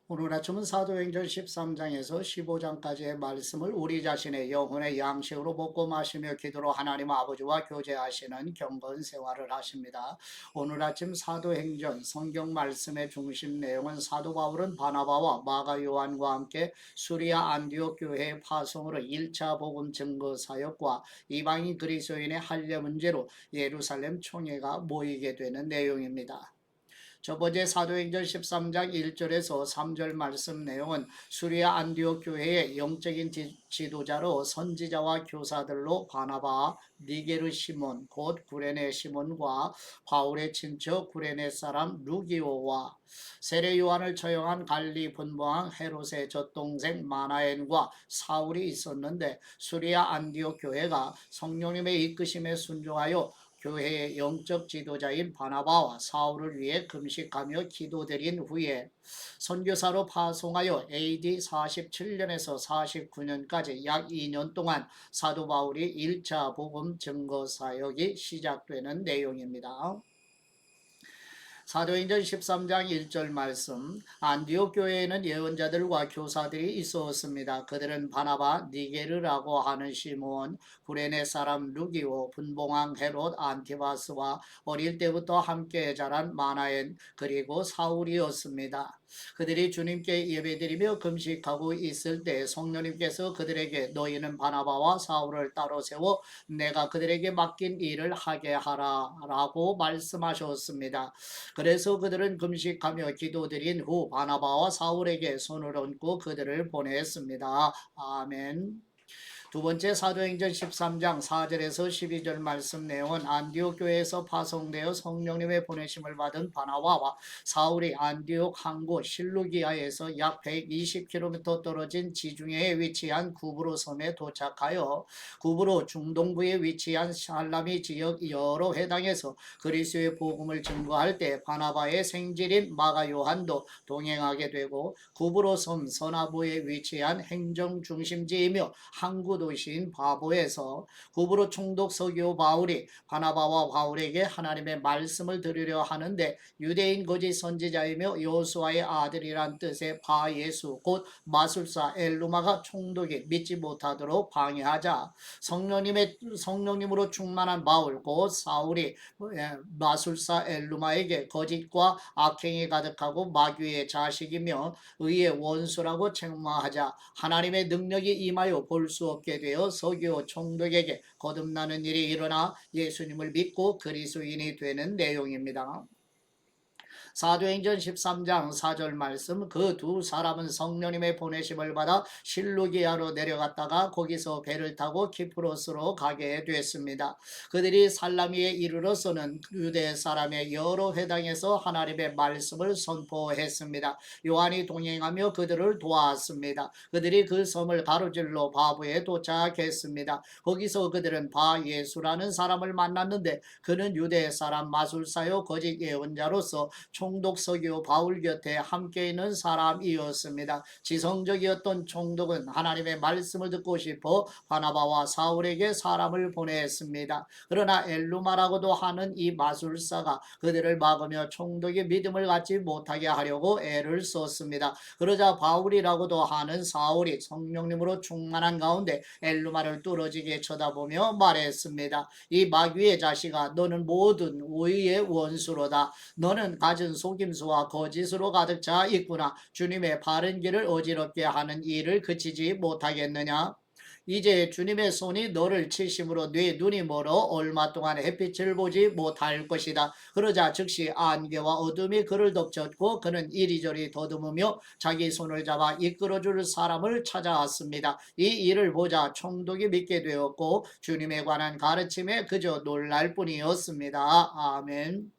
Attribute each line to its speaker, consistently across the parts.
Speaker 1: 오늘 아침은 사도행전 13장에서 15장까지의 말씀을 우리 자신의 영혼의 양식으로 먹고 마시며 기도로 하나님 아버지와 교제하시는 경건 생활을 하십니다. 오늘 아침 사도행전 성경 말씀의 중심 내용은 사도 바울은 바나바와 마가 요한과 함께 수리아 안디옥 교회의 파송으로 1차 복음 증거 사역과 이방인 그리스도인의 할례 문제로 예루살렘 총회가 모이게 되는 내용입니다. 저번에 사도행전 13장 1절에서 3절 말씀 내용은 수리아 안디옥 교회의 영적인 지도자로 선지자와 교사들로 바나바, 니게르 시몬, 곧 구레네 시몬과 바울의 친척 구레네 사람 루기오와 세례 요한을 처형한 갈리 분봉왕 헤롯의 젖동생 마나엔과 사울이 있었는데 수리아 안디옥 교회가 성령님의 이끄심에 순종하여 교회의 영적 지도자인 바나바와 사울을 위해 금식하며 기도드린 후에 선교사로 파송하여 AD 47년에서 49년까지 약 2년 동안 사도 바울이 1차 복음 증거 사역이 시작되는 내용입니다. 사도행전 13장 1절 말씀 안디옥 교회에는 예언자들과 교사들이 있었습니다. 그들은 바나바, 니게르라고 하는 시몬, 구레네 사람 루기오, 분봉왕 헤롯 안티바스와 어릴 때부터 함께 자란 마나엔 그리고 사울이었습니다. 그들이 주님께 예배드리며 금식하고 있을 때 성령님께서 그들에게 너희는 바나바와 사울을 따로 세워 내가 그들에게 맡긴 일을 하게 하라 라고 말씀하셨습니다. 그래서 그들은 금식하며 기도드린 후 바나바와 사울에게 손을 얹고 그들을 보냈습니다. 아멘. 두 번째 사도행전 13장 4절에서 12절 말씀 내용은 안디옥 교회에서 파송되어 성령님의 보내심을 받은 바나바와 사울이 안디옥 항구 실루기아에서 약 120km 떨어진 지중해에 위치한 구브로 섬에 도착하여 구브로 중동부에 위치한 살라미 지역 여러 회당에서 그리스도의 복음을 증거할 때 바나바의 생질인 마가 요한도 동행하게 되고 구브로 섬 서나부에 위치한 행정 중심지이며 항구 도시인 바보에서 구브로 총독 서기오 바울이 바나바와 바울에게 하나님의 말씀을 들으려 하는데 유대인 거짓 선지자이며 여호수아의 아들이란 뜻의 바예수 곧 마술사 엘루마가 총독이 믿지 못하도록 방해하자 성령님으로 충만한 바울 곧 사울이 마술사 엘루마에게 거짓과 악행이 가득하고 마귀의 자식이며 의의 원수라고 책망하자 하나님의 능력이 임하여 볼 수 없게 되어 서기오 총독에게 거듭나는 일이 일어나 예수님을 믿고 그리스도인이 되는 내용입니다. 사도행전 13장 4절 말씀 그 두 사람은 성령님의 보내심을 받아 실루기아로 내려갔다가 거기서 배를 타고 키프로스로 가게 됐습니다. 그들이 살라미에 이르러서는 유대 사람의 여러 회당에서 하나님의 말씀을 선포했습니다. 요한이 동행하며 그들을 도왔습니다. 그들이 그 섬을 가로질러 바보에 도착했습니다. 거기서 그들은 바예수라는 사람을 만났는데 그는 유대 사람 마술사요 거짓 예언자로서 총독 서기오 바울 곁에 함께 있는 사람이었습니다. 지성적이었던 총독은 하나님의 말씀을 듣고 싶어 바나바와 사울에게 사람을 보냈습니다. 그러나 엘루마라고도 하는 이 마술사가 그들을 막으며 총독의 믿음을 갖지 못하게 하려고 애를 썼습니다. 그러자 바울이라고도 하는 사울이 성령님으로 충만한 가운데 엘루마를 뚫어지게 쳐다보며 말했습니다. 이 마귀의 자식아 너는 모든 의의 원수로다. 너는 가진 속임수와 거짓으로 가득 차 있구나. 주님의 바른 길을 어지럽게 하는 일을 그치지 못하겠느냐? 이제 주님의 손이 너를 치심으로 네 눈이 멀어 얼마 동안 햇빛을 보지 못할 것이다. 그러자 즉시 안개와 어둠이 그를 덮쳤고 그는 이리저리 더듬으며 자기 손을 잡아 이끌어줄 사람을 찾아왔습니다. 이 일을 보자 총독이 믿게 되었고 주님에 관한 가르침에 그저 놀랄 뿐이었습니다. 아멘.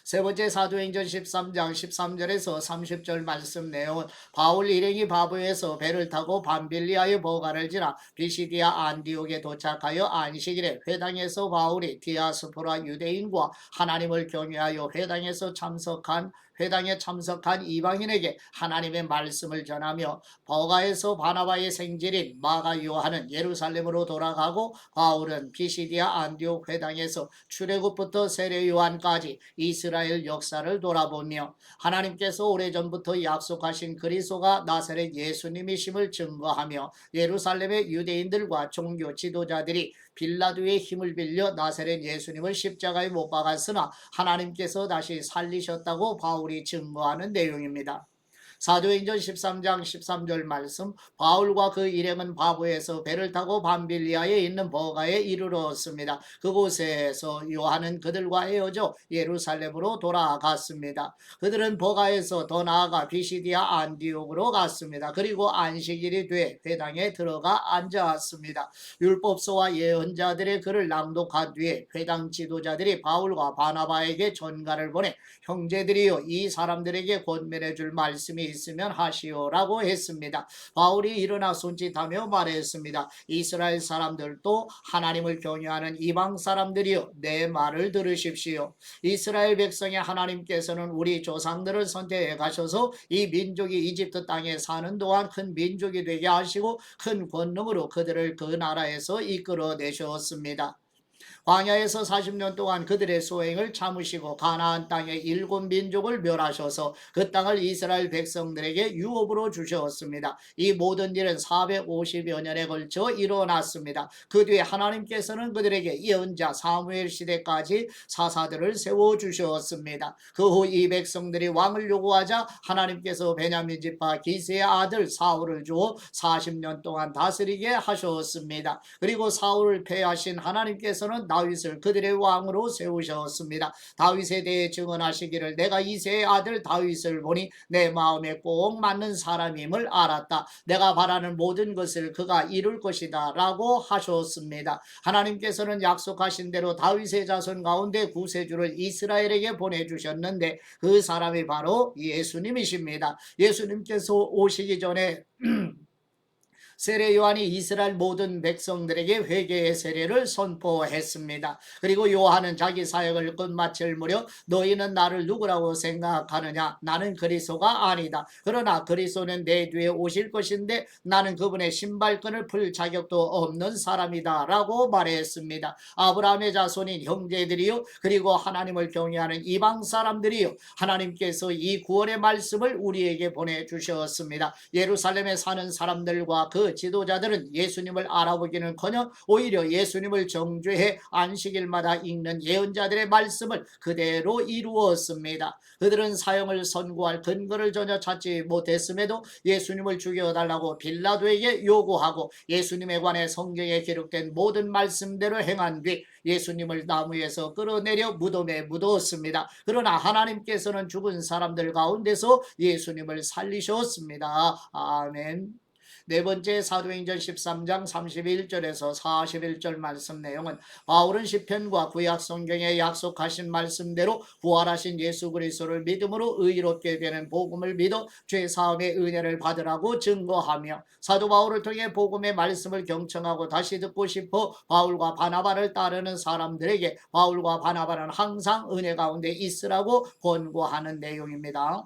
Speaker 1: 세 번째 사도행전 13장 13절에서 30절 말씀 내용은 바울 일행이 바보에서 배를 타고 밤빌리아의 버가를 지나 비시디아 안디옥에 도착하여 안식일에 회당에서 바울이 디아스포라 유대인과 하나님을 경외하여 회당에서 참석한 회당에 참석한 이방인에게 하나님의 말씀을 전하며 버가에서 바나바의 생질인 마가 요한은 예루살렘으로 돌아가고 바울은 피시디아 안디옥 회당에서 출애굽부터 세례 요한까지 이스라엘 역사를 돌아보며 하나님께서 오래전부터 약속하신 그리스도가 나사렛 예수님이심을 증거하며 예루살렘의 유대인들과 종교 지도자들이 빌라도의 힘을 빌려 나사렛 예수님을 십자가에 못 박았으나 하나님께서 다시 살리셨다고 바울이 증거하는 내용입니다. 사도행전 13장 13절 말씀, 바울과 그 일행은 바보에서 배를 타고 밤빌리아에 있는 버가에 이르렀습니다. 그곳에서 요한은 그들과 헤어져 예루살렘으로 돌아갔습니다. 그들은 버가에서 더 나아가 비시디아 안디옥으로 갔습니다. 그리고 안식일이 돼 회당에 들어가 앉았습니다. 율법서와 예언자들의 글을 낭독한 뒤에 회당 지도자들이 바울과 바나바에게 전가를 보내 형제들이여 이 사람들에게 권면해 줄 말씀이 있으면 하시오라고 했습니다. 바울이 일어나 손짓하며 말했습니다. 이스라엘 사람들도 하나님을 경외하는 이방 사람들이여 내 말을 들으십시오. 이스라엘 백성의 하나님께서는 우리 조상들을 선택해 가셔서 이 민족이 이집트 땅에 사는 동안 큰 민족이 되게 하시고 큰 권능으로 그들을 그 나라에서 이끌어 내셨습니다. 광야에서 40년 동안 그들의 소행을 참으시고 가나안 땅의 7민족을 멸하셔서 그 땅을 이스라엘 백성들에게 유업으로 주셨습니다. 이 모든 일은 450여 년에 걸쳐 일어났습니다. 그 뒤에 하나님께서는 그들에게 예언자 사무엘 시대까지 사사들을 세워주셨습니다. 그 후 이 백성들이 왕을 요구하자 하나님께서 베냐민 지파 기스의 아들 사울을 주어 40년 동안 다스리게 하셨습니다. 그리고 사울을 패하신 하나님께서는 다윗을 그들의 왕으로 세우셨습니다. 다윗에 대해 증언하시기를 내가 이새의 아들 다윗을 보니 내 마음에 꼭 맞는 사람임을 알았다. 내가 바라는 모든 것을 그가 이룰 것이다 라고 하셨습니다. 하나님께서는 약속하신 대로 다윗의 자손 가운데 구세주를 이스라엘에게 보내주셨는데 그 사람이 바로 예수님이십니다. 예수님께서 오시기 전에 세례 요한이 이스라엘 모든 백성들에게 회개의 세례를 선포했습니다. 그리고 요한은 자기 사역을 끝마칠 무렵 너희는 나를 누구라고 생각하느냐? 나는 그리스도가 아니다. 그러나 그리스도는 내 뒤에 오실 것인데 나는 그분의 신발끈을 풀 자격도 없는 사람이다 라고 말했습니다. 아브라함의 자손인 형제들이요 그리고 하나님을 경외하는 이방 사람들이요 하나님께서 이 구원의 말씀을 우리에게 보내주셨습니다. 예루살렘에 사는 사람들과 그 지도자들은 예수님을 알아보기는커녕 오히려 예수님을 정죄해 안식일마다 읽는 예언자들의 말씀을 그대로 이루었습니다. 그들은 사형을 선고할 근거를 전혀 찾지 못했음에도 예수님을 죽여달라고 빌라도에게 요구하고 예수님에 관해 성경에 기록된 모든 말씀대로 행한 뒤 예수님을 나무에서 끌어내려 무덤에 묻었습니다. 그러나 하나님께서는 죽은 사람들 가운데서 예수님을 살리셨습니다. 아멘. 네 번째 사도행전 13장 31절에서 41절 말씀 내용은 바울은 시편과 구약 성경에 약속하신 말씀대로 부활하신 예수 그리스도를 믿음으로 의롭게 되는 복음을 믿어 죄 사함의 은혜를 받으라고 증거하며 사도 바울을 통해 복음의 말씀을 경청하고 다시 듣고 싶어 바울과 바나바를 따르는 사람들에게 바울과 바나바는 항상 은혜 가운데 있으라고 권고하는 내용입니다.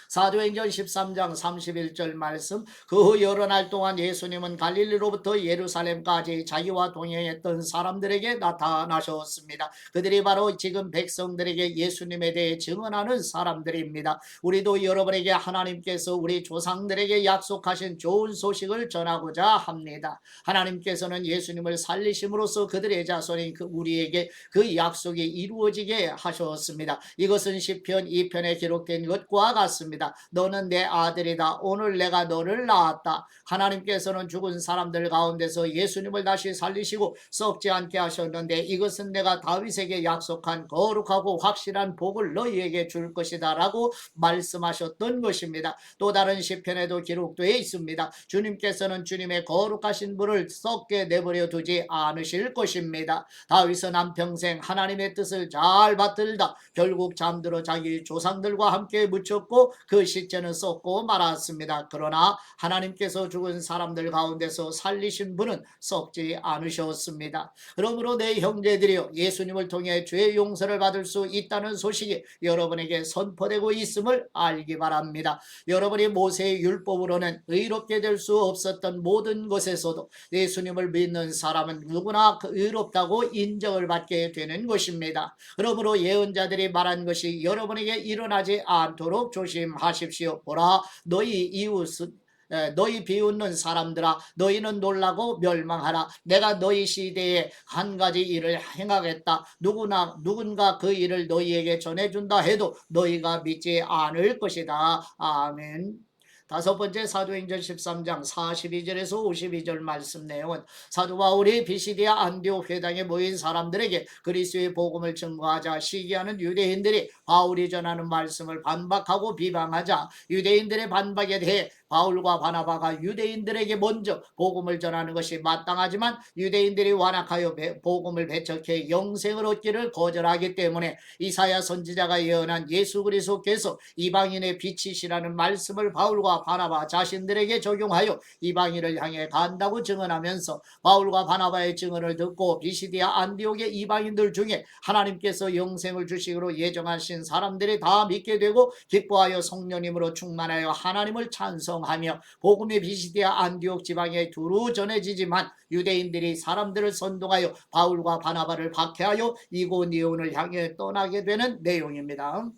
Speaker 1: 사도행전 13장 31절 말씀 그 후 여러 날 동안 예수님은 갈릴리로부터 예루살렘까지 자기와 동행했던 사람들에게 나타나셨습니다. 그들이 바로 지금 백성들에게 예수님에 대해 증언하는 사람들입니다. 우리도 여러분에게 하나님께서 우리 조상들에게 약속하신 좋은 소식을 전하고자 합니다. 하나님께서는 예수님을 살리심으로써 그들의 자손인 우리에게 그 약속이 이루어지게 하셨습니다. 이것은 시편 2편에 기록된 것과 같습니다. 너는 내 아들이다. 오늘 내가 너를 낳았다. 하나님께서는 죽은 사람들 가운데서 예수님을 다시 살리시고 썩지 않게 하셨는데 이것은 내가 다윗에게 약속한 거룩하고 확실한 복을 너희에게 줄 것이다 라고 말씀하셨던 것입니다. 또 다른 시편에도 기록되어 있습니다. 주님께서는 주님의 거룩하신 분을 썩게 내버려 두지 않으실 것입니다. 다윗은 한평생 하나님의 뜻을 잘 받들다 결국 잠들어 자기 조상들과 함께 묻혔고 그 시체는 썩고 말았습니다. 그러나 하나님께서 죽은 사람들 가운데서 살리신 분은 썩지 않으셨습니다. 그러므로 내 형제들이여, 예수님을 통해 죄의 용서를 받을 수 있다는 소식이 여러분에게 선포되고 있음을 알기 바랍니다. 여러분이 모세의 율법으로는 의롭게 될 수 없었던 모든 것에서도 예수님을 믿는 사람은 누구나 의롭다고 인정을 받게 되는 것입니다. 그러므로 예언자들이 말한 것이 여러분에게 일어나지 않도록 조심하십시오. 보라, 너희 비웃는 사람들아, 너희는 놀라고 멸망하라. 내가 너희 시대에 한 가지 일을 행하겠다. 누군가 그 일을 너희에게 전해준다 해도 너희가 믿지 않을 것이다. 아멘. 다섯 번째, 사도행전 13장 42절에서 52절 말씀 내용은 사도 바울이 비시디아 안디옥 회당에 모인 사람들에게 그리스도의 복음을 증거하자 시기하는 유대인들이 바울이 전하는 말씀을 반박하고 비방하자 유대인들의 반박에 대해 바울과 바나바가 유대인들에게 먼저 복음을 전하는 것이 마땅하지만 유대인들이 완악하여 복음을 배척해 영생을 얻기를 거절하기 때문에 이사야 선지자가 예언한 예수 그리스도께서 이방인의 빛이시라는 말씀을 바울과 바나바 자신들에게 적용하여 이방인을 향해 간다고 증언하면서 바울과 바나바의 증언을 듣고 비시디아 안디옥의 이방인들 중에 하나님께서 영생을 주시기로 예정하신 사람들이 다 믿게 되고 기뻐하여 성령님으로 충만하여 하나님을 찬송하며 복음의 비시디아 안디옥 지방에 두루 전해지지만 유대인들이 사람들을 선동하여 바울과 바나바를 박해하여 이고니온을 향해 떠나게 되는 내용입니다.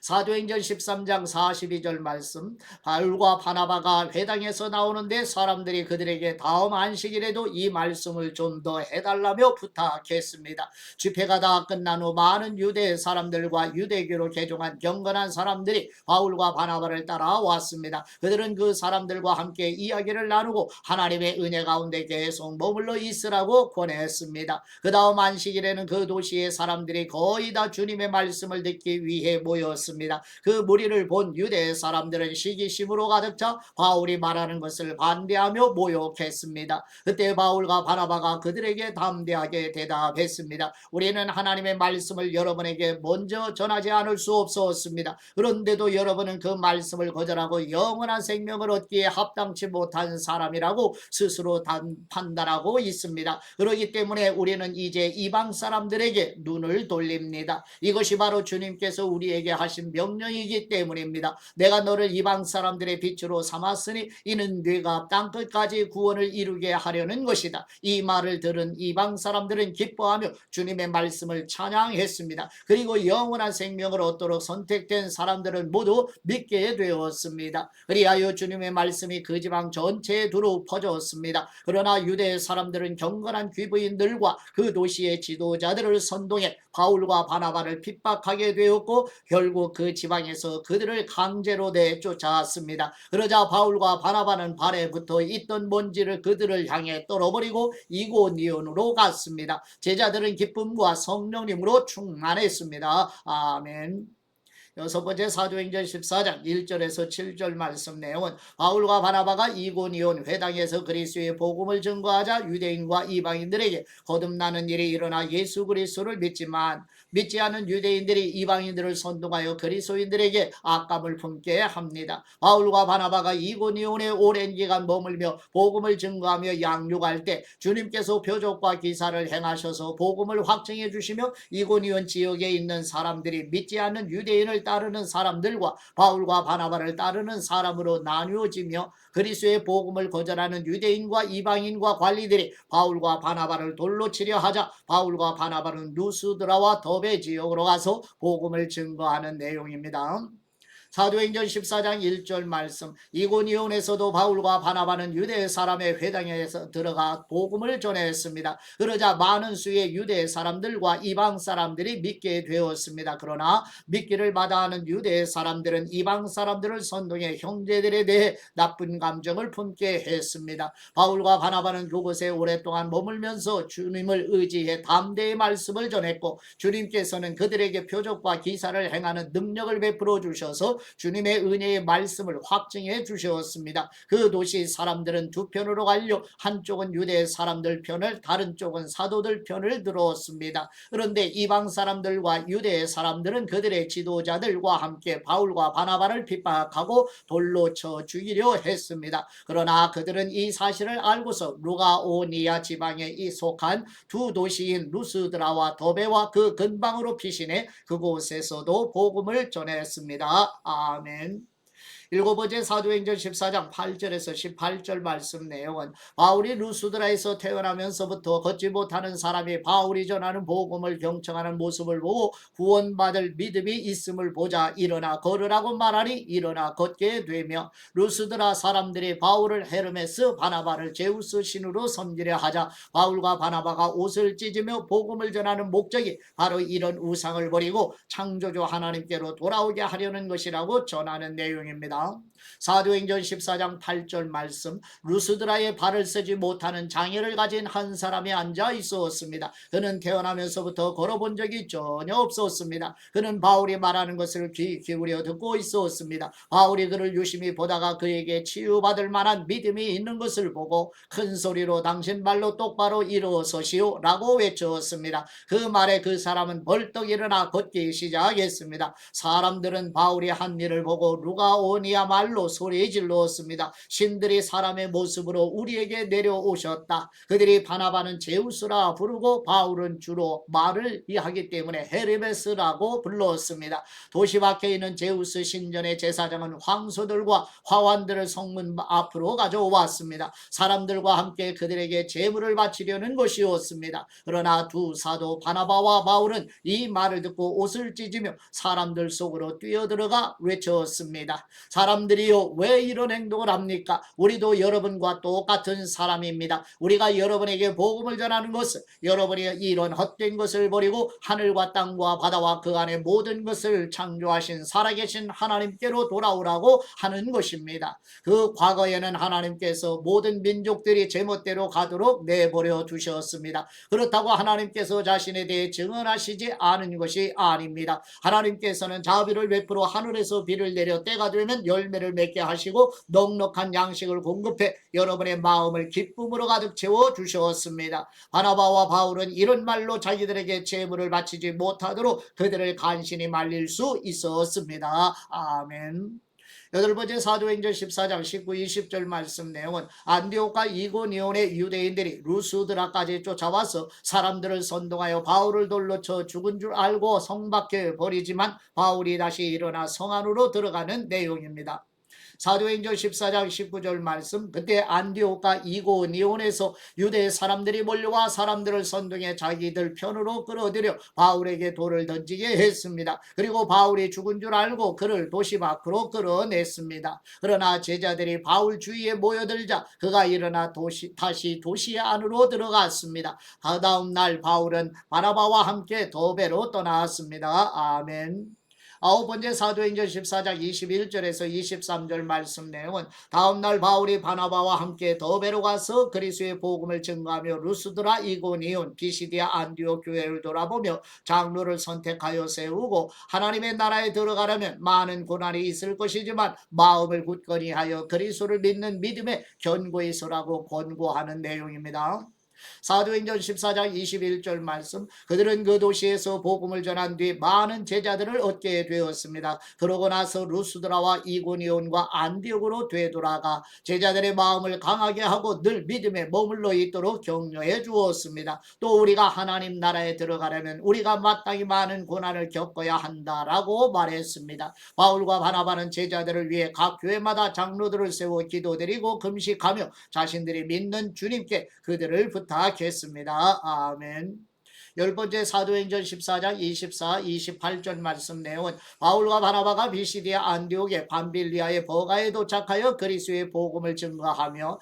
Speaker 1: 사도행전 13장 42절 말씀, 바울과 바나바가 회당에서 나오는데 사람들이 그들에게 다음 안식일에도 이 말씀을 좀 더 해달라며 부탁했습니다. 집회가 다 끝난 후 많은 유대 사람들과 유대교로 개종한 경건한 사람들이 바울과 바나바를 따라왔습니다. 그들은 그 사람들과 함께 이야기를 나누고 하나님의 은혜 가운데 계속 머물러 있으라고 권했습니다. 그 다음 안식일에는 그 도시의 사람들이 거의 다 주님의 말씀을 듣기 위해 모였습니다. 그 무리를 본 유대 사람들은 시기심으로 가득 차 바울이 말하는 것을 반대하며 모욕했습니다. 그때 바울과 바나바가 그들에게 담대하게 대답했습니다. 우리는 하나님의 말씀을 여러분에게 먼저 전하지 않을 수 없었습니다. 그런데도 여러분은 그 말씀을 거절하고 영원한 생명을 얻기에 합당치 못한 사람이라고 스스로 판단하고 있습니다. 그렇기 때문에 우리는 이제 이방 사람들에게 눈을 돌립니다. 이것이 바로 주님께서 우리에게 하신 명령이기 때문입니다. 내가 너를 이방 사람들의 빛으로 삼았으니 이는 네가 땅끝까지 구원을 이루게 하려는 것이다. 이 말을 들은 이방 사람들은 기뻐하며 주님의 말씀을 찬양했습니다. 그리고 영원한 생명을 얻도록 선택된 사람들은 모두 믿게 되었습니다. 그리하여 주님의 말씀이 그 지방 전체에 두루 퍼졌습니다. 그러나 유대 사람들은 경건한 귀부인들과 그 도시의 지도자들을 선동해 바울과 바나바를 핍박하게 되었고 결국 그 지방에서 그들을 강제로 내쫓아왔습니다. 그러자 바울과 바나바는 발에 붙어 있던 먼지를 그들을 향해 떨어버리고 이고니온으로 갔습니다. 제자들은 기쁨과 성령님으로 충만했습니다. 아멘. 여섯 번째, 사도행전 14장 1절에서 7절 말씀 내용은 바울과 바나바가 이고니온 회당에서 그리스도의 복음을 증거하자 유대인과 이방인들에게 거듭나는 일이 일어나 예수 그리스도를 믿지만 믿지 않은 유대인들이 이방인들을 선동하여 그리스도인들에게 악감을 품게 합니다. 바울과 바나바가 이고니온에 오랜 기간 머물며 복음을 증거하며 양육할 때 주님께서 표적과 기사를 행하셔서 복음을 확증해 주시며 이고니온 지역에 있는 사람들이 믿지 않는 유대인을 따르는 사람들과 바울과 바나바를 따르는 사람으로 나누어지며 그리스도의 복음을 거절하는 유대인과 이방인과 관리들이 바울과 바나바를 돌로 치려 하자 바울과 바나바는 루스드라와 더베 지역으로 가서 복음을 증거하는 내용입니다. 사도행전 14장 1절 말씀, 이고니온에서도 바울과 바나바는 유대 사람의 회당에서 들어가 복음을 전했습니다. 그러자 많은 수의 유대 사람들과 이방 사람들이 믿게 되었습니다. 그러나 믿기를 마다하는 유대 사람들은 이방 사람들을 선동해 형제들에 대해 나쁜 감정을 품게 했습니다. 바울과 바나바는 그곳에 오랫동안 머물면서 주님을 의지해 담대의 말씀을 전했고 주님께서는 그들에게 표적과 기사를 행하는 능력을 베풀어 주셔서 주님의 은혜의 말씀을 확증해 주셨습니다. 그 도시 사람들은 두 편으로 갈려 한쪽은 유대 사람들 편을, 다른 쪽은 사도들 편을 들었습니다. 그런데 이방 사람들과 유대 사람들은 그들의 지도자들과 함께 바울과 바나바를 핍박하고 돌로 쳐 죽이려 했습니다. 그러나 그들은 이 사실을 알고서 루가오니아 지방에 속한 두 도시인 루스드라와 더베와 그 근방으로 피신해 그곳에서도 복음을 전했습니다. 아멘. 일곱 번째 사도행전 14장 8절에서 18절 말씀 내용은 바울이 루스드라에서 태어나면서부터 걷지 못하는 사람이 바울이 전하는 복음을 경청하는 모습을 보고 구원받을 믿음이 있음을 보자 일어나 걸으라고 말하니 일어나 걷게 되며, 루스드라 사람들이 바울을 헤르메스 바나바를 제우스 신으로 섬기려 하자 바울과 바나바가 옷을 찢으며 복음을 전하는 목적이 바로 이런 우상을 버리고 창조주 하나님께로 돌아오게 하려는 것이라고 전하는 내용입니다. 사도행전 14장 8절 말씀, 루스드라에 발을 쓰지 못하는 장애를 가진 한 사람이 앉아 있었습니다. 그는 태어나면서부터 걸어본 적이 전혀 없었습니다. 그는 바울이 말하는 것을 귀 기울여 듣고 있었습니다. 바울이 그를 유심히 보다가 그에게 치유받을 만한 믿음이 있는 것을 보고 큰 소리로 당신 발로 똑바로 일어서시오 라고 외쳤습니다. 그 말에 그 사람은 벌떡 일어나 걷기 시작했습니다. 사람들은 바울이 한 일을 보고 루가오니아 말로 소리 질렀습니다. 신들이 사람의 모습으로 우리에게 내려오셨다. 그들이 바나바는 제우스라 부르고 바울은 주로 말을 하기 때문에 헤르메스라고 불렀습니다. 도시 밖에 있는 제우스 신전의 제사장은 황소들과 화환들을 성문 앞으로 가져왔습니다. 사람들과 함께 그들에게 제물을 바치려는 것이었습니다. 그러나 두 사도 바나바와 바울은 이 말을 듣고 옷을 찢으며 사람들 속으로 뛰어들어가 외쳤습니다. 사람들이요, 왜 이런 행동을 합니까? 우리도 여러분과 똑같은 사람입니다. 우리가 여러분에게 복음을 전하는 것은 여러분이 이런 헛된 것을 버리고 하늘과 땅과 바다와 그 안에 모든 것을 창조하신 살아계신 하나님께로 돌아오라고 하는 것입니다. 그 과거에는 하나님께서 모든 민족들이 제멋대로 가도록 내버려 두셨습니다. 그렇다고 하나님께서 자신에 대해 증언하시지 않은 것이 아닙니다. 하나님께서는 자비를 베풀어 하늘에서 비를 내려 때가 되면 열매를 맺게 하시고 넉넉한 양식을 공급해 여러분의 마음을 기쁨으로 가득 채워 주셨습니다. 바나바와 바울은 이런 말로 자기들에게 제물을 바치지 못하도록 그들을 간신히 말릴 수 있었습니다. 아멘. 여덟 번째 사도행전 14장 19, 20절 말씀 내용은 안디옥과 이고니온의 유대인들이 루스드라까지 쫓아와서 사람들을 선동하여 바울을 돌로 쳐 죽은 줄 알고 성 밖에 버리지만 바울이 다시 일어나 성 안으로 들어가는 내용입니다. 사도행전 14장 19절 말씀, 그때 안디옥과 이고니온에서 유대 사람들이 몰려와 사람들을 선동해 자기들 편으로 끌어들여 바울에게 돌을 던지게 했습니다. 그리고 바울이 죽은 줄 알고 그를 도시 밖으로 끌어냈습니다. 그러나 제자들이 바울 주위에 모여들자 그가 일어나 다시 도시 안으로 들어갔습니다. 다다음 날 바울은 바나바와 함께 더베로 떠났습니다. 아멘. 아홉 번째 사도행전 14장 21절에서 23절 말씀 내용은 다음날 바울이 바나바와 함께 더베로 가서 그리스도의 복음을 증거하며 루스드라, 이고니온, 비시디아, 안디옥 교회를 돌아보며 장로를 선택하여 세우고 하나님의 나라에 들어가려면 많은 고난이 있을 것이지만 마음을 굳건히 하여 그리스도를 믿는 믿음에 견고히 서라고 권고하는 내용입니다. 사도행전 14장 21절 말씀, 그들은 그 도시에서 복음을 전한 뒤 많은 제자들을 얻게 되었습니다. 그러고 나서 루스드라와 이고니온과 안디옥으로 되돌아가 제자들의 마음을 강하게 하고 늘 믿음에 머물러 있도록 격려해 주었습니다. 또 우리가 하나님 나라에 들어가려면 우리가 마땅히 많은 고난을 겪어야 한다라고 말했습니다. 바울과 바나바는 제자들을 위해 각 교회마다 장로들을 세워 기도드리고 금식하며 자신들이 믿는 주님께 그들을 부탁했습니다. 아멘. 열 번째 사도행전 14장 24, 28절 말씀 내용은 바울과 바나바가 비시디아 안디옥의 밤빌리아의 버가에 도착하여 그리스도의 복음을 증거하며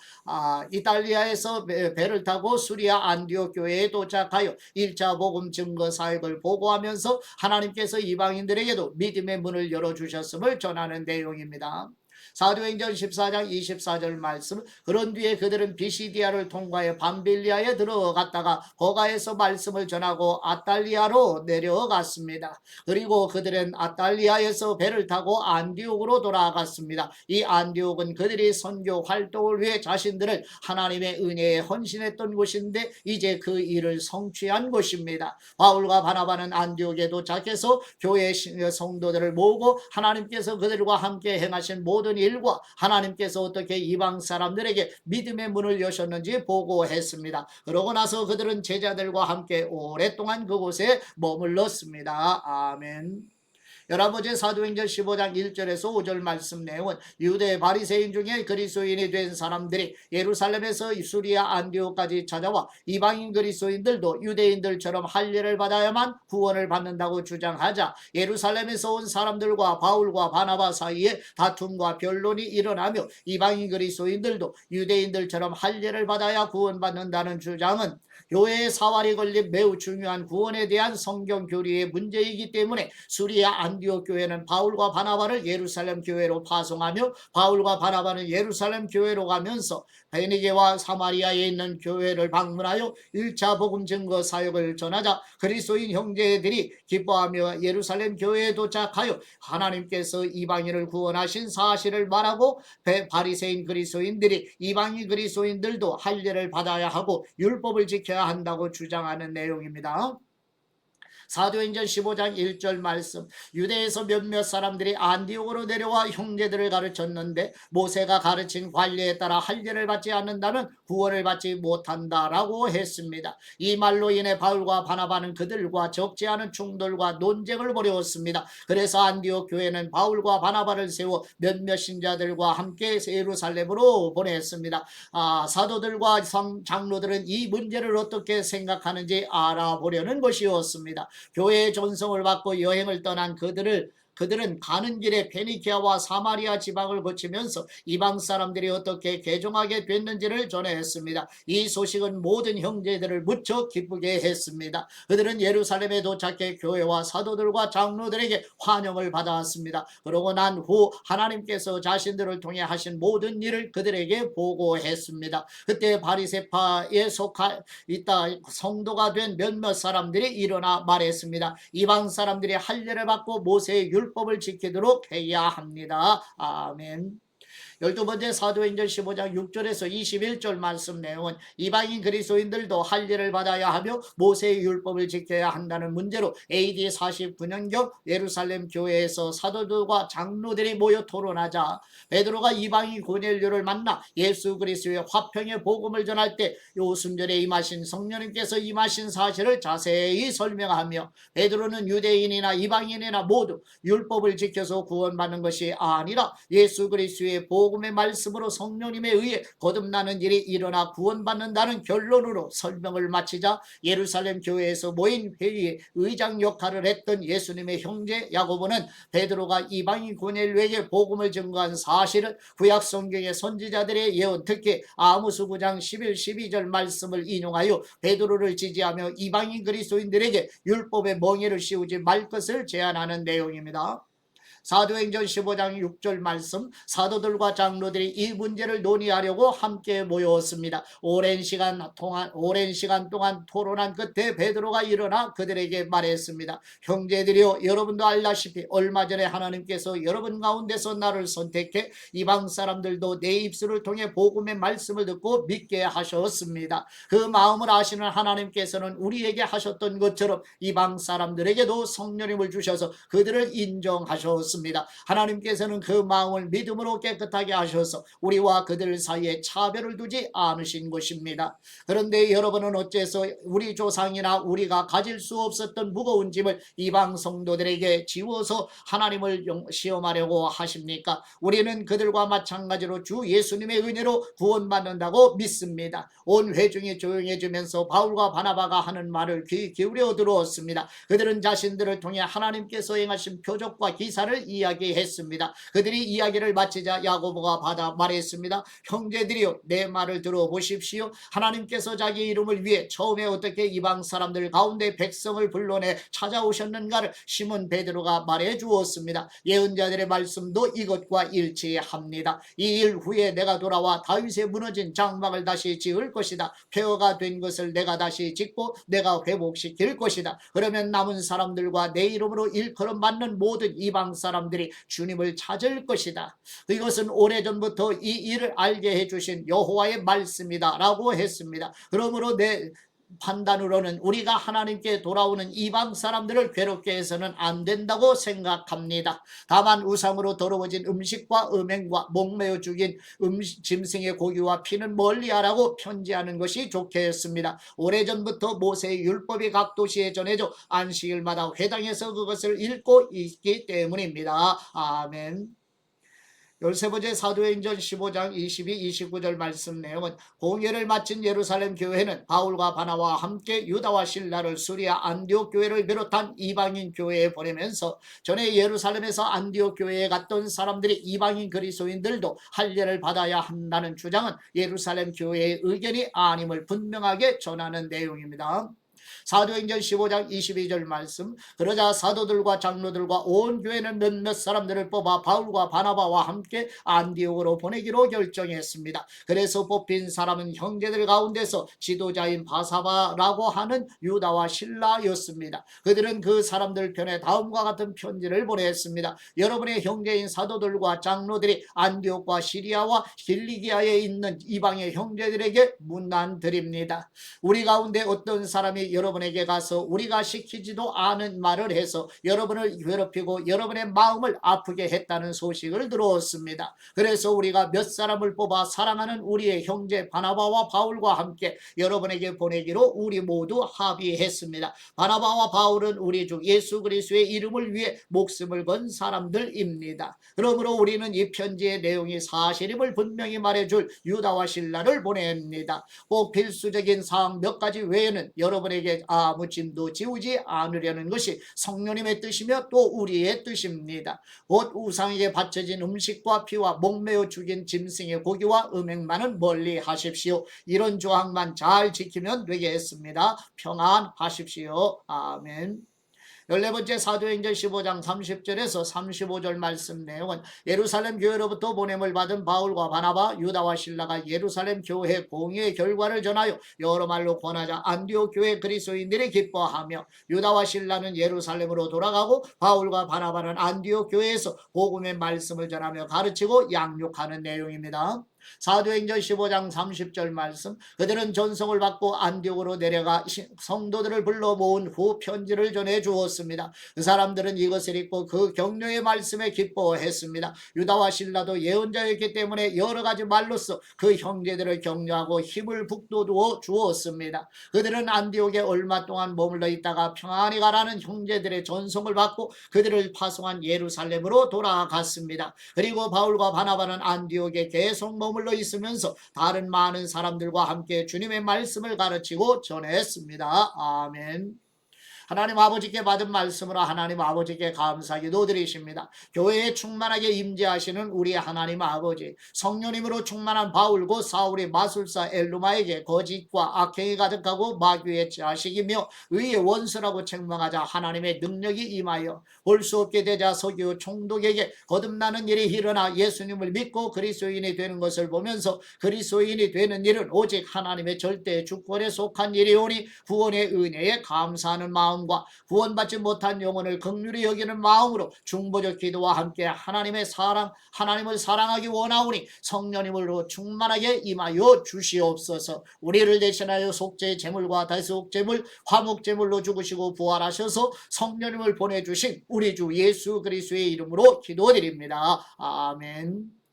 Speaker 1: 이탈리아에서 배를 타고 수리아 안디옥 교회에 도착하여 1차 복음 증거 사역을 보고하면서 하나님께서 이방인들에게도 믿음의 문을 열어주셨음을 전하는 내용입니다. 사도행전 14장 24절 말씀. 그런 뒤에 그들은 비시디아를 통과해 밤빌리아에 들어갔다가 거가에서 말씀을 전하고 아탈리아로 내려갔습니다. 그리고 그들은 아탈리아에서 배를 타고 안디옥으로 돌아갔습니다. 이 안디옥은 그들이 선교 활동을 위해 자신들을 하나님의 은혜에 헌신했던 곳인데 이제 그 일을 성취한 곳입니다. 바울과 바나바는 안디옥에 도착해서 교회 성도들을 모으고 하나님께서 그들과 함께 행하신 모든 일과 하나님께서 어떻게 이방 사람들에게 믿음의 문을 여셨는지 보고했습니다. 그러고 나서 그들은 제자들과 함께 오랫동안 그곳에 머물렀습니다. 아멘. 열아버지 사도행전 15장 1절에서 5절 말씀 내용은 유대 바리새인 중에 그리스도인이 된 사람들이 예루살렘에서 수리아 안디옥까지 찾아와 이방인 그리스도인들도 유대인들처럼 할례를 받아야만 구원을 받는다고 주장하자 예루살렘에서 온 사람들과 바울과 바나바 사이에 다툼과 변론이 일어나며 이방인 그리스도인들도 유대인들처럼 할례를 받아야 구원받는다는 주장은 교회의 사활이 걸린 매우 중요한 구원에 대한 성경 교리의 문제이기 때문에 수리아 안디옥 교회는 바울과 바나바를 예루살렘 교회로 파송하며 바울과 바나바는 예루살렘 교회로 가면서 베니게와 사마리아에 있는 교회를 방문하여 1차 복음 증거 사역을 전하자 그리스도인 형제들이 기뻐하며 예루살렘 교회에 도착하여 하나님께서 이방인을 구원하신 사실을 말하고 바리새인 그리스도인들이 이방인 그리스도인들도 할례를 받아야 하고 율법을 지켜야 한다고 주장하는 내용입니다. 사도행전 15장 1절 말씀. 유대에서 몇몇 사람들이 안디옥으로 내려와 형제들을 가르쳤는데 모세가 가르친 관례에 따라 할례를 받지 않는다면 구원을 받지 못한다라고 했습니다. 이 말로 인해 바울과 바나바는 그들과 적지 않은 충돌과 논쟁을 벌였습니다. 그래서 안디옥 교회는 바울과 바나바를 세워 몇몇 신자들과 함께 예루살렘으로 보냈습니다. 사도들과 장로들은 이 문제를 어떻게 생각하는지 알아보려는 것이었습니다. 교회의 전성을 받고 여행을 떠난 그들은 가는 길에 페니키아와 사마리아 지방을 거치면서 이방 사람들이 어떻게 개종하게 됐는지를 전했습니다. 이 소식은 모든 형제들을 무척 기쁘게 했습니다. 그들은 예루살렘에 도착해 교회와 사도들과 장로들에게 환영을 받았습니다. 그러고 난 후 하나님께서 자신들을 통해 하신 모든 일을 그들에게 보고했습니다. 그때 바리새파에 속하 있다 성도가 된 몇몇 사람들이 일어나 말했습니다. 이방 사람들이 할례를 받고 모세의 율법을 지키도록 해야 합니다. 아멘. 12번째 사도행전 15장 6절에서 21절 말씀 내용은 이방인 그리스도인들도 할례를 받아야 하며 모세의 율법을 지켜야 한다는 문제로 AD 49년경 예루살렘 교회에서 사도들과 장로들이 모여 토론하자 베드로가 이방인 고넬료를 만나 예수 그리스도의 화평의 복음을 전할 때 오순절에 임하신 성령님께서 임하신 사실을 자세히 설명하며 베드로는 유대인이나 이방인이나 모두 율법을 지켜서 구원받는 것이 아니라 예수 그리스도의 복음의 말씀으로 성령님에 의해 거듭나는 일이 일어나 구원받는다는 결론으로 설명을 마치자 예루살렘 교회에서 모인 회의에 의장 역할을 했던 예수님의 형제 야고보는 베드로가 이방인 고넬료에게 복음을 증거한 사실을 구약 성경의 선지자들의 예언 특히 아모스 9장 11, 12절 말씀을 인용하여 베드로를 지지하며 이방인 그리스도인들에게 율법의 멍에를 씌우지 말 것을 제안하는 내용입니다. 사도행전 15장 6절 말씀. 사도들과 장로들이 이 문제를 논의하려고 함께 모였습니다. 오랜 시간 동안 토론한 끝에 베드로가 일어나 그들에게 말했습니다. 형제들이여, 여러분도 알다시피 얼마 전에 하나님께서 여러분 가운데서 나를 선택해 이방 사람들도 내 입술을 통해 복음의 말씀을 듣고 믿게 하셨습니다. 그 마음을 아시는 하나님께서는 우리에게 하셨던 것처럼 이방 사람들에게도 성령님을 주셔서 그들을 인정하셨습니다. 하나님께서는 그 마음을 믿음으로 깨끗하게 하셔서 우리와 그들 사이에 차별을 두지 않으신 것입니다. 그런데 여러분은 어째서 우리 조상이나 우리가 가질 수 없었던 무거운 짐을 이방 성도들에게 지워서 하나님을 시험하려고 하십니까? 우리는 그들과 마찬가지로 주 예수님의 은혜로 구원받는다고 믿습니다. 온 회중이 조용해지면서 바울과 바나바가 하는 말을 귀 기울여 들었습니다. 그들은 자신들을 통해 하나님께서 행하신 표적과 기사를 것을 이야기했습니다. 그들이 이야기를 마치자 야고보가 받아 말했습니다. 형제들이여, 내 말을 들어보십시오. 하나님께서 자기 이름을 위해 처음에 어떻게 이방 사람들 가운데 백성을 불러내 찾아오셨는가를 시몬 베드로가 말해 주었습니다. 예언자들의 말씀도 이것과 일치합니다. 이 일 후에 내가 돌아와 다윗의 무너진 장막을 다시 지을 것이다. 폐허가 된 것을 내가 다시 짓고 내가 회복시킬 것이다. 그러면 남은 사람들과 내 이름으로 일컬음 받는 모든 이방 사람들이 주님을 찾을 것이다. 이것은 오래전부터 이 일을 알게 해주신 여호와의 말씀이다 라고 했습니다. 그러므로 내 판단으로는 우리가 하나님께 돌아오는 이방 사람들을 괴롭게 해서는 안 된다고 생각합니다. 다만 우상으로 더러워진 음식과 음행과 목매어 죽인 짐승의 고기와 피는 멀리하라고 편지하는 것이 좋겠습니다. 오래전부터 모세의 율법이 각 도시에 전해져 안식일마다 회당에서 그것을 읽고 있기 때문입니다. 아멘. 13번째 사도행전 15장 22, 29절 말씀 내용은 공예를 마친 예루살렘 교회는 바울과 바나바와 함께 유다와 신라를 수리아 안디옥 교회를 비롯한 이방인 교회에 보내면서 전에 예루살렘에서 안디옥 교회에 갔던 사람들이 이방인 그리스도인들도 할례를 받아야 한다는 주장은 예루살렘 교회의 의견이 아님을 분명하게 전하는 내용입니다. 사도행전 15장 22절 말씀, 그러자 사도들과 장로들과 온 교회는 몇몇 사람들을 뽑아 바울과 바나바와 함께 안디옥으로 보내기로 결정했습니다. 그래서 뽑힌 사람은 형제들 가운데서 지도자인 바사바라고 하는 유다와 신라였습니다. 그들은 그 사람들 편에 다음과 같은 편지를 보냈습니다. 여러분의 형제인 사도들과 장로들이 안디옥과 시리아와 길리기아에 있는 이방의 형제들에게 문안드립니다. 우리 가운데 어떤 사람이 여러분에게 가서 우리가 시키지도 않은 말을 해서 여러분을 괴롭히고 여러분의 마음을 아프게 했다는 소식을 들었습니다. 그래서 우리가 몇 사람을 뽑아 사랑하는 우리의 형제 바나바와 바울과 함께 여러분에게 보내기로 우리 모두 합의했습니다. 바나바와 바울은 우리 주 예수 그리스도의 이름을 위해 목숨을 건 사람들입니다. 그러므로 우리는 이 편지의 내용이 사실임을 분명히 말해줄 유다와 신라를 보냅니다. 꼭 필수적인 사항 몇 가지 외에는 여러분에게 아무 짐도 지우지 않으려는 것이 성령님의 뜻이며 또 우리의 뜻입니다. 곧 우상에게 바쳐진 음식과 피와 목매어 죽인 짐승의 고기와 음행만은 멀리 하십시오. 이런 조항만 잘 지키면 되겠습니다. 평안하십시오. 아멘. 14번째 사도행전 15장 30절에서 35절 말씀 내용은 예루살렘 교회로부터 보냄을 받은 바울과 바나바, 유다와 신라가 예루살렘 교회 공의의 결과를 전하여 여러 말로 권하자 안디옥 교회 그리스도인들이 기뻐하며 유다와 신라는 예루살렘으로 돌아가고 바울과 바나바는 안디옥 교회에서 복음의 말씀을 전하며 가르치고 양육하는 내용입니다. 사도행전 15장 30절 말씀, 그들은 전성을 받고 안디옥으로 내려가 성도들을 불러 모은 후 편지를 전해 주었습니다. 그 사람들은 이것을 읽고 그 격려의 말씀에 기뻐했습니다. 유다와 신라도 예언자였기 때문에 여러 가지 말로써 그 형제들을 격려하고 힘을 북돋워 주었습니다. 그들은 안디옥에 얼마 동안 머물러 있다가 평안히 가라는 형제들의 전송을 받고 그들을 파송한 예루살렘으로 돌아갔습니다. 그리고 바울과 바나바는 안디옥에 계속 머물러 있으면서 다른 많은 사람들과 함께 주님의 말씀을 가르치고 전했습니다. 아멘. 하나님 아버지께 받은 말씀으로 하나님 아버지께 감사기도 드리십니다. 교회에 충만하게 임재하시는 우리 하나님 아버지, 성령님으로 충만한 바울 곧 사울이 마술사 엘루마에게 거짓과 악행이 가득하고 마귀의 자식이며 의의 원수라고 책망하자 하나님의 능력이 임하여 볼 수 없게 되자 서기오 총독에게 거듭나는 일이 일어나 예수님을 믿고 그리스도인이 되는 것을 보면서 그리스도인이 되는 일은 오직 하나님의 절대 주권에 속한 일이오니 구원의 은혜에 감사하는 마음과 구원받지 못한 영혼을 긍휼히 여기는 마음으로 중보적 기도와 함께 하나님을 사랑하기 원하오니 성령님으로 충만하게 임하여 주시옵소서. 우리를 대신하여 속죄 제물과 다속 제물, 화목 제물로 죽으시고 부활하셔서 성령님을 보내주신 우리 주 예수 그리스도의 이름으로 기도드립니다. 아멘.